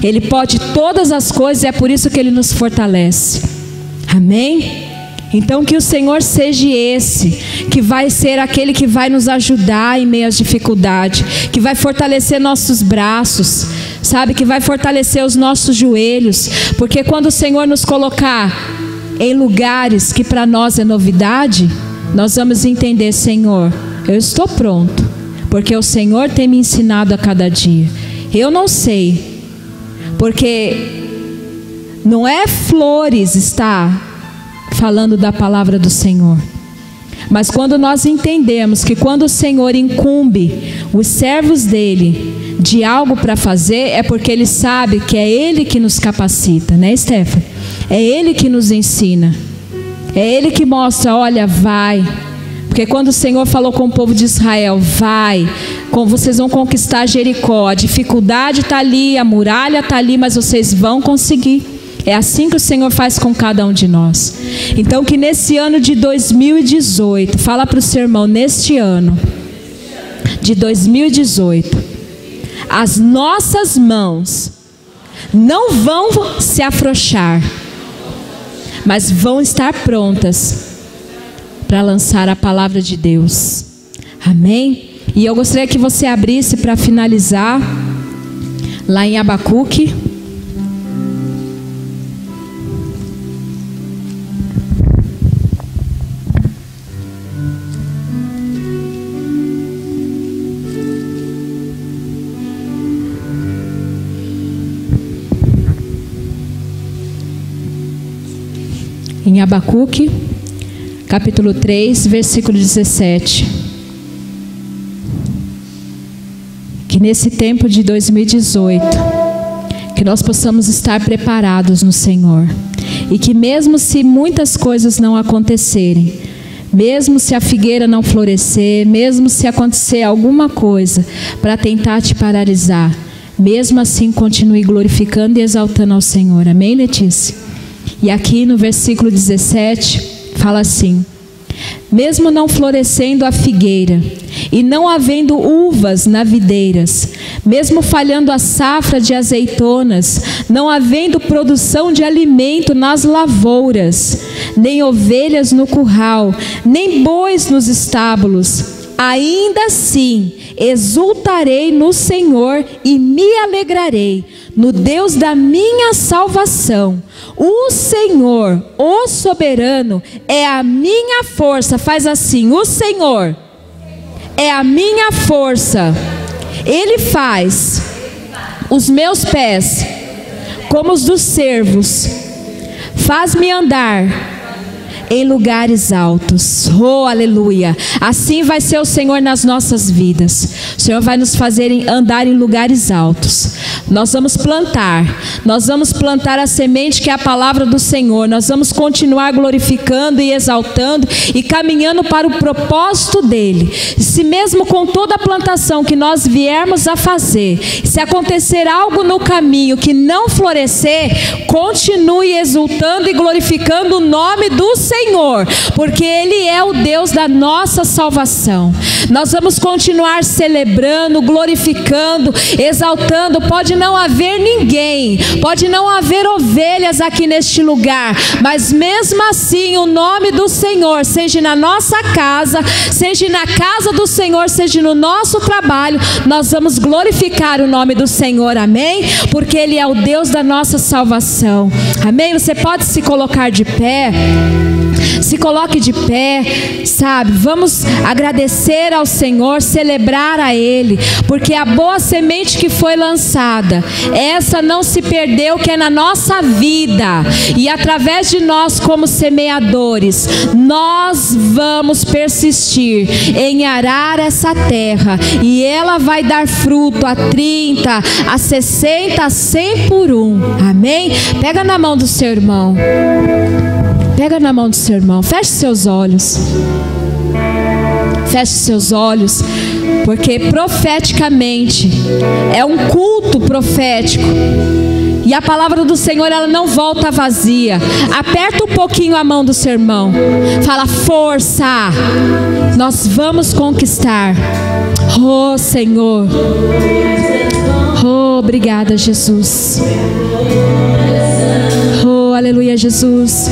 Ele pode todas as coisas e é por isso que Ele nos fortalece. Amém? Então que o Senhor seja esse, que vai ser aquele que vai nos ajudar em meio às dificuldades, que vai fortalecer nossos braços, sabe? Que vai fortalecer os nossos joelhos, porque quando o Senhor nos colocar em lugares que para nós é novidade, nós vamos entender, Senhor, eu estou pronto, porque o Senhor tem me ensinado a cada dia. Eu não sei, porque não é flores estar falando da palavra do Senhor, mas quando nós entendemos que quando o Senhor incumbe os servos dele de algo para fazer, é porque ele sabe que é ele que nos capacita, né, Stephanie? É ele que nos ensina, é ele que mostra, olha, vai. Porque quando o Senhor falou com o povo de Israel, vai, vocês vão conquistar Jericó, a dificuldade está ali, a muralha está ali, mas vocês vão conseguir. É assim que o Senhor faz com cada um de nós. Então que nesse ano de 2018, fala para o seu irmão, neste ano de 2018, as nossas mãos não vão se afrouxar, mas vão estar prontas para lançar a palavra de Deus. Amém? E eu gostaria que você abrisse para finalizar lá em Abacuque. Em Abacuque, capítulo 3, versículo 17. Que nesse tempo de 2018, que nós possamos estar preparados no Senhor. E que mesmo se muitas coisas não acontecerem, mesmo se a figueira não florescer, mesmo se acontecer alguma coisa para tentar te paralisar, mesmo assim continue glorificando e exaltando ao Senhor. Amém, Letícia? E aqui no versículo 17, fala assim: mesmo não florescendo a figueira, e não havendo uvas nas videiras, mesmo falhando a safra de azeitonas, não havendo produção de alimento nas lavouras, nem ovelhas no curral, nem bois nos estábulos, ainda assim exultarei no Senhor e me alegrarei no Deus da minha salvação. O Senhor, o soberano, é a minha força. Faz assim: o Senhor é a minha força. Ele faz os meus pés como os dos servos, faz-me andar em lugares altos. Oh, aleluia. Assim vai ser o Senhor nas nossas vidas. O Senhor vai nos fazer andar em lugares altos. Nós vamos plantar a semente que é a palavra do Senhor. Nós vamos continuar glorificando e exaltando e caminhando para o propósito dele. Se mesmo com toda a plantação que nós viermos a fazer, se acontecer algo no caminho que não florescer, continue exultando e glorificando o nome do Senhor, porque ele é o Deus da nossa salvação. Nós vamos continuar celebrando, glorificando, exaltando. Pode não haver ninguém, pode não haver ovelhas aqui neste lugar, mas mesmo assim o nome do Senhor, seja na nossa casa, seja na casa do Senhor, seja no nosso trabalho, nós vamos glorificar o nome do Senhor. Amém? Porque ele é o Deus da nossa salvação. Amém? Você pode se colocar de pé. Se coloque de pé, sabe? Vamos agradecer ao Senhor, celebrar a Ele, porque a boa semente que foi lançada, essa não se perdeu, que é na nossa vida, e através de nós como semeadores, nós vamos persistir em arar essa terra, e ela vai dar fruto a 30, a 60, a 100 por um. Amém? Pega na mão do seu irmão. Pega na mão do seu irmão, feche seus olhos. Feche seus olhos, porque profeticamente é um culto profético. E a palavra do Senhor, ela não volta vazia. Aperta um pouquinho a mão do seu irmão. Fala: força, nós vamos conquistar. Oh, Senhor. Oh, obrigada, Jesus. Oh, aleluia, Jesus.